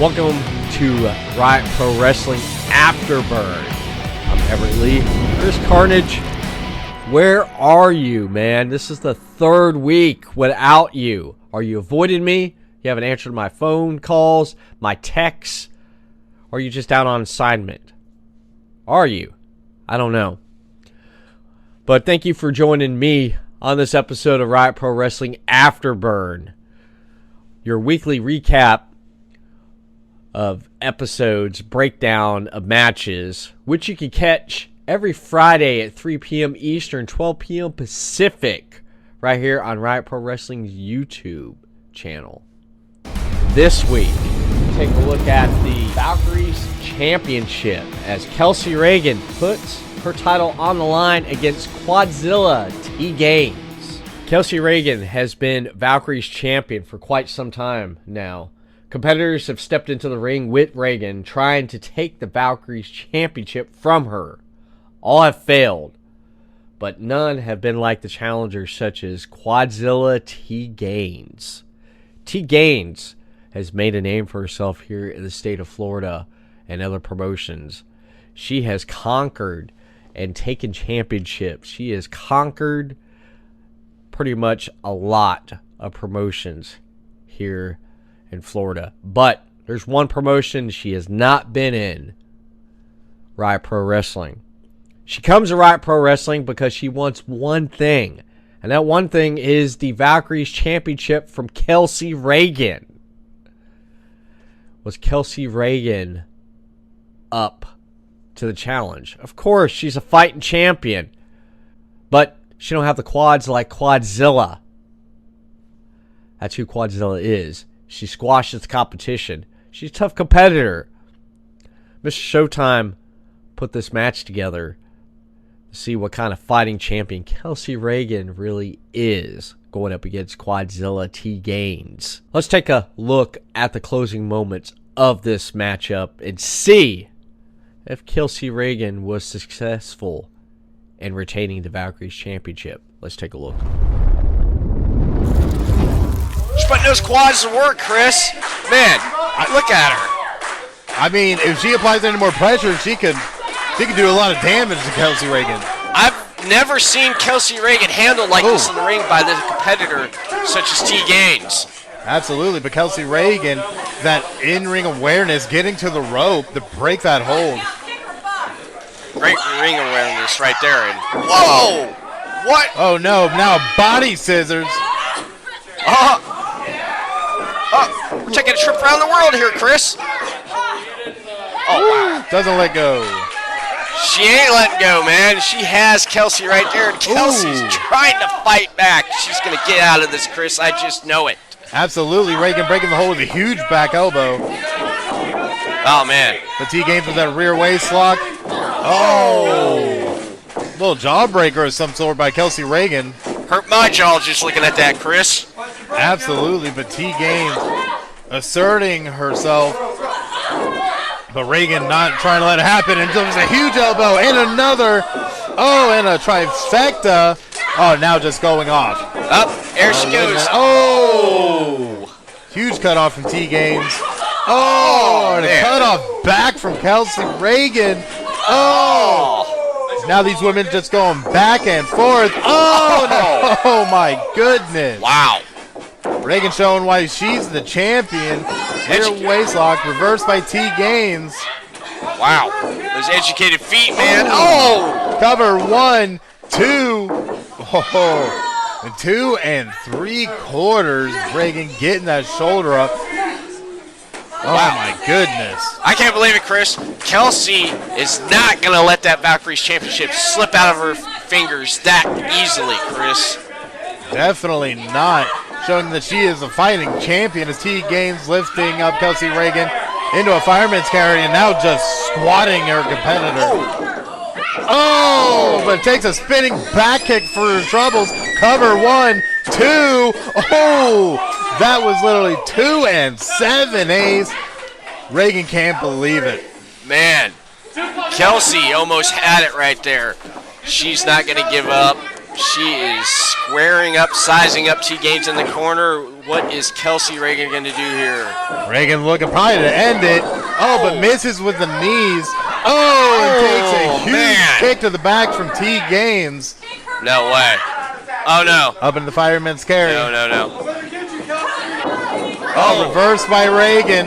Welcome to Riot Pro Wrestling Afterburn. I'm Everett Lee. There's Carnage. Where are you, man? This is the third week without you. Are you avoiding me? You haven't answered my phone calls, my texts? Or are you just out on assignment? Are you? I don't know. But thank you for joining me on this episode of Riot Pro Wrestling Afterburn. Your weekly recap of episodes, breakdown of matches, which you can catch every Friday at 3 p.m. Eastern, 12 p.m. Pacific, right here on Riot Pro Wrestling's YouTube channel. This week, take a look at the Valkyries Championship as Kelsey Raegan puts her title on the line against Quadzilla T-Gainz. Kelsey Raegan has been Valkyries champion for quite some time now. Competitors have stepped into the ring with Raegan, trying to take the Valkyries Championship from her. All have failed, but none have been like the challengers such as Quadzilla T-Gainz. T-Gainz has made a name for herself here in the state of Florida and other promotions. She has conquered and taken championships. She has conquered pretty much a lot of promotions here in Florida. But there's one promotion she has not been in: Riot Pro Wrestling. She comes to Riot Pro Wrestling because she wants one thing, and that one thing is the Valkyries Championship from Kelsey Raegan. Was Kelsey Raegan up to the challenge? Of course, she's a fighting champion, but she don't have the quads like Quadzilla. That's who Quadzilla is. She squashes the competition. She's a tough competitor. Mr. Showtime put this match together to see what kind of fighting champion Kelsey Raegan really is going up against Quadzilla T-Gainz. Let's take a look at the closing moments of this matchup and see if Kelsey Raegan was successful in retaining the Valkyries Championship. Let's take a look. She's putting those quads to work, Chris. Man, look at her. I mean, if she applies any more pressure, she could do a lot of damage to Kelsey Raegan. I've never seen Kelsey Raegan handled like this in the ring by the competitor such as T-Gainz. Absolutely, but Kelsey Raegan, that in-ring awareness, getting to the rope to break that hold. Great ring awareness right there. And whoa! What? Oh no, now body scissors. We're taking a trip around the world here, Chris. Oh, wow. Doesn't let go. She ain't letting go, man. She has Kelsey right there, and Kelsey's trying to fight back. She's going to get out of this, Chris. I just know it. Absolutely. Raegan breaking the hold with a huge back elbow. Oh, man. The T-Gainz with that rear waist lock. Oh. Little jawbreaker of some sort by Kelsey Raegan. Hurt my jaw just looking at that, Chris. Absolutely, but T-Gainz asserting herself. But Raegan not trying to let it happen until there's a huge elbow and another. Oh, and a trifecta. Oh, now just going off. Up, there she goes. Oh! Huge cutoff from T-Gainz. Oh, and a cutoff back from Kelsey Raegan. Oh! Now these women just going back and forth. Oh, no. Oh my goodness. Wow. Raegan showing why she's the champion. Rear waist lock, reversed by T-Gainz. Wow. Those educated feet, man. Oh! Cover 1, 2. Oh, and 2 3/4. Raegan getting that shoulder up. Oh, wow. My goodness. I can't believe it, Chris. Kelsey is not going to let that Valkyries Championship slip out of her fingers that easily, Chris. Definitely not. Showing that she is a fighting champion as T-Gainz lifting up Kelsey Raegan into a fireman's carry and now just squatting her competitor. Oh, but it takes a spinning back kick for her troubles. Cover 1, 2. Oh, that was literally 2 7/8. Raegan can't believe it. Man, Kelsey almost had it right there. She's not going to give up. She is squaring up, sizing up T-Gainz in the corner. What is Kelsey Raegan going to do here? Raegan looking probably to end it. Oh, but misses with the knees. Oh, and takes a huge kick to the back from T-Gainz. No way. Oh, no. Up in the fireman's carry. No. Oh, reversed by Raegan.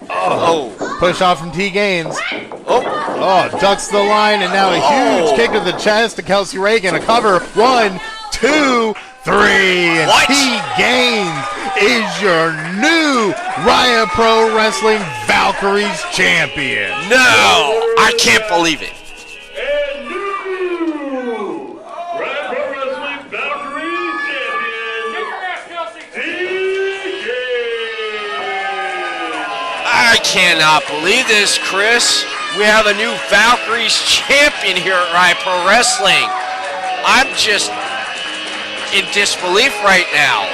Oh. Push off from T-Gainz. Oh. Ducks the line, and now a huge kick to the chest to Kelsey Raegan. A cover. 1, 2, 3. And What? T-Gainz is your new Riot Pro Wrestling Valkyries Champion. No. I can't believe it. And new Riot Pro Wrestling Valkyries Champion, T-Gainz. I cannot believe this, Chris. We have a new Valkyries champion here at Riot Pro Wrestling. I'm just in disbelief right now.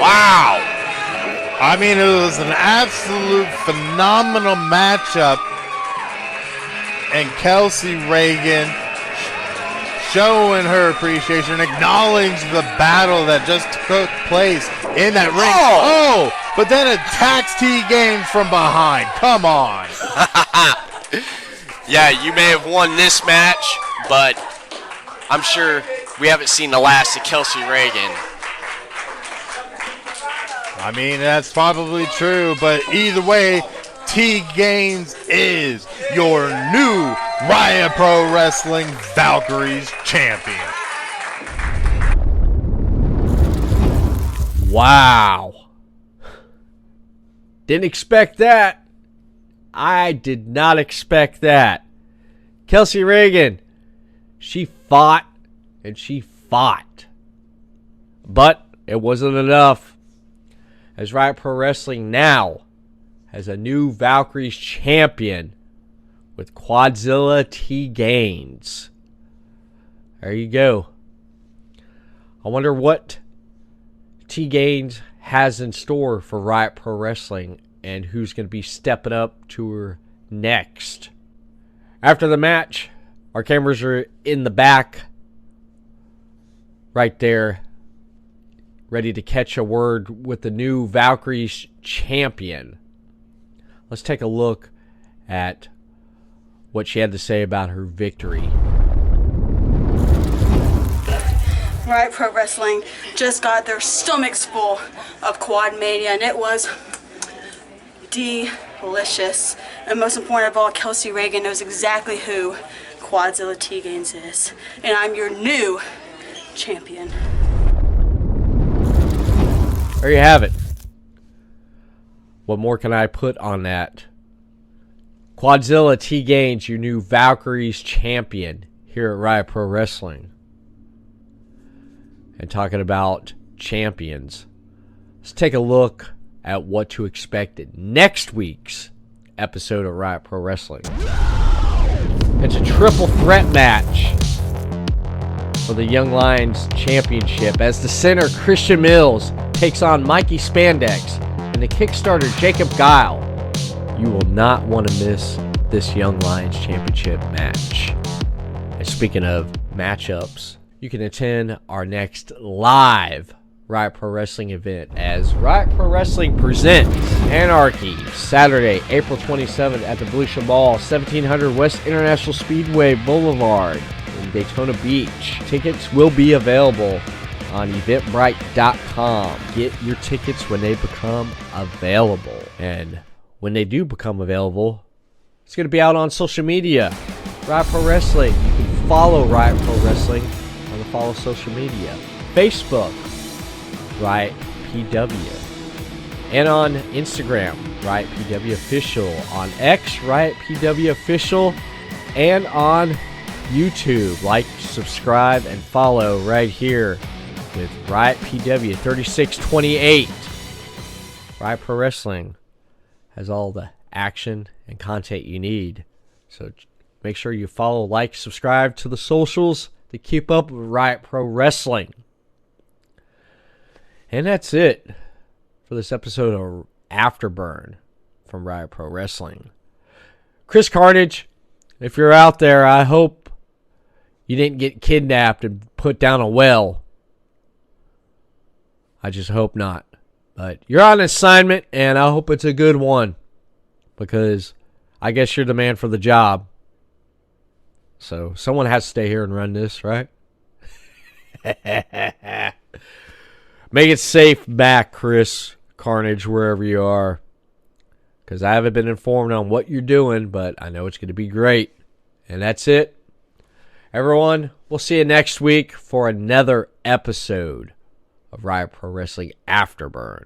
Wow. I mean, it was an absolute phenomenal matchup. And Kelsey Raegan showing her appreciation, acknowledging the battle that just took place in that ring. But then attacks T-Gainz from behind. Come on. Yeah, you may have won this match, but I'm sure we haven't seen the last of Kelsey Raegan. I mean, that's probably true, but either way, T-Gainz is your new Riot Pro Wrestling Valkyries champion. Wow. Didn't expect that. I did not expect that. Kelsey Raegan, she fought and she fought. But it wasn't enough. As Riot Pro Wrestling now has a new Valkyries champion with Quadzilla T-Gainz. There you go. I wonder what T-Gainz has in store for Riot Pro Wrestling and who's going to be stepping up to her next. After the match, our cameras are in the back right there, ready to catch a word with the new Valkyries champion. Let's take a look at what she had to say about her victory. Riot Pro Wrestling just got their stomachs full of Quad Mania, and it was delicious. And most important of all, Kelsey Raegan knows exactly who Quadzilla T-Gainz is. And I'm your new champion. There you have it. What more can I put on that? Quadzilla T-Gainz, your new Valkyries champion here at Riot Pro Wrestling. And talking about champions, let's take a look at what to expect in next week's episode of Riot Pro Wrestling. It's a triple threat match for the Young Lions Championship as the center Christian Mills takes on Mikey Spandex and the Kickstarter Jacob Guile. You will not want to miss this Young Lions Championship match. And speaking of matchups, you can attend our next live Riot Pro Wrestling event as Riot Pro Wrestling presents Anarchy, Saturday, April 27th at the Volusia Mall, 1700 West International Speedway Boulevard in Daytona Beach. Tickets will be available on eventbrite.com. Get your tickets when they become available. And when they do become available, it's going to be out on social media. Riot Pro Wrestling. You can follow Riot Pro Wrestling on the follow social media. Facebook, Riot PW. And on Instagram, Riot PW Official. On X, Riot PW Official. And on YouTube. Like, subscribe, and follow right here with Riot PW 3628. Riot Pro Wrestling has all the action and content you need. So make sure you follow, like, subscribe to the socials to keep up with Riot Pro Wrestling. And that's it for this episode of Afterburn from Riot Pro Wrestling. Chris Carnage, if you're out there, I hope you didn't get kidnapped and put down a well. I just hope not. But you're on assignment, and I hope it's a good one. Because I guess you're the man for the job. So someone has to stay here and run this, right? Make it safe back, Chris, Carnage, wherever you are. Because I haven't been informed on what you're doing, but I know it's going to be great. And that's it. Everyone, we'll see you next week for another episode of Riot Pro Wrestling Afterburn.